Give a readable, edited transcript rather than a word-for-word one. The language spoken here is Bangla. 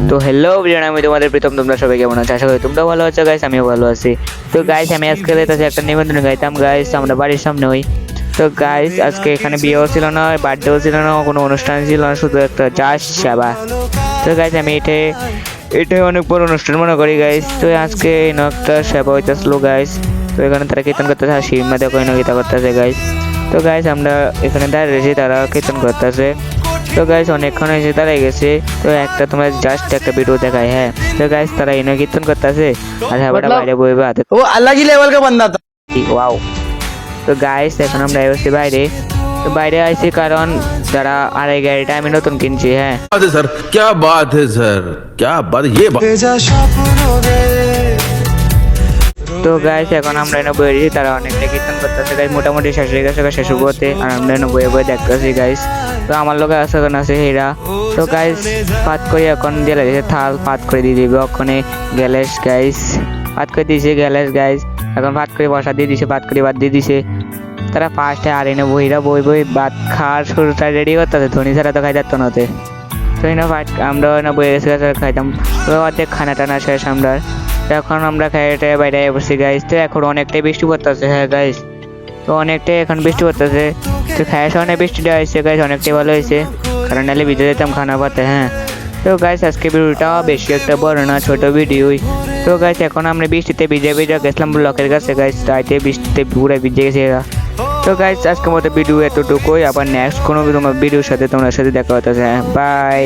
তো হ্যালো এভরিওয়ান, আমি তোমাদের প্রীতম। তোমরা সবাই কেমন আছো? আশা করি তোমরা ভালো আছো গাইস, আমিও ভালো আছি। তো গাইস আমি আজকে একটা নিবন্ধন গাইতাম গাইস, আমরা বাড়ির সামনে হই। তো গাইস আজকে এখানে বিয়েও ছিল না, বার্থডেও ছিল না, কোনো অনুষ্ঠান ছিল না, শুধু একটা জাস্ট সেবা। তো গাইস আমি এটাই অনেক বড় অনুষ্ঠান মনে করি গাইস। তো আজকে একটা সেবা হইতেছিল গাইস। তো এখানে তারা কীর্তন করতেছে, আর শিবমা দেখো গীতা করতেছে গাইস। তো গাইস আমরা এখানে দাঁড়িয়ে রয়েছি, তারা কীর্তন করতেছে। তো গাইস অনেকক্ষণ এসে দাঁড়াই গেছে। তো তোমরা জাস্ট একটা ভিডিও দেখায়। হ্যাঁ, তো গাইস তারা এনে কীর্তন করতেছে, আর সাবাটা বাইরে বইবে হাতে। वो अलग ही लेवल का बंदा था। ওয়াও। তো গাইস এখন আমরা এসেছি বাইরে। তো বাইরে আইছি কারণ যারা আড়াই গাড়িটা আমি নতুন কিনছি। হ্যাঁ बात है सर, क्या बात है सर, क्या बात, ये बात। তো গাইস এখন আমরা এনে বইয়েছি, তারা অনেকটা কীর্তন করতেছে গাইস, মোটামুটি শেষ হয়ে গেছে শেষ করতে। আর আমরা এনে বয়ে দেখতেছি গাইস। তো আমার লোক এখন আছে হীরা। তো গাইস পাত করে এখন দিয়ে লাগছে থাল, পাত করে দিয়ে দিবে ওখানে গ্যালেস গাইস, পাত করে দিয়েছে গ্যালেস গাইস। এখন ভাত করে বসা দিয়ে দিছে, ভাত করে ভাত দিয়ে দিছে। তারা ফার্স্টে আর এনে বইরা বই ভাত খাওয়ার শুরুটা রেডি করতেছে, ধনী ছাড়া তো খাই যেত না। তো এনে ভাত আমরা না বয়ে গেছে খাইতাম। তো অর্ধেক খানা টানা শেষ আমরা। এখন আমরা খাইতে বাইরে বসছি গাইস। তো এখন অনেকটাই বৃষ্টি পড়তেছে। হ্যাঁ গাইস, তো অনেকটাই এখন বৃষ্টি পড়তেছে। তো খাওয়ার সময় বৃষ্টিটা হয়েছে গাইস, অনেকটাই ভালো হয়েছে, কারণ নাহলে ভিজে যেতাম খানা পাতে। হ্যাঁ, তো গাইস আজকে ভিডিওটা বেশি একটা বড় না, ছোট ভিডিওই। তো গাইস এখন আমরা বৃষ্টিতে ভিজে গেছিলাম ব্লকের কাছে গাইস, তাইতে বৃষ্টিতে পুরো ভিজে গেছে এরা। তো গাইস আজকের মতো ভিডিও এতটুকুই, আবার নেক্সট কোনো ভিডিওর সাথে তোমার সাথে দেখা হতেছে। বাই।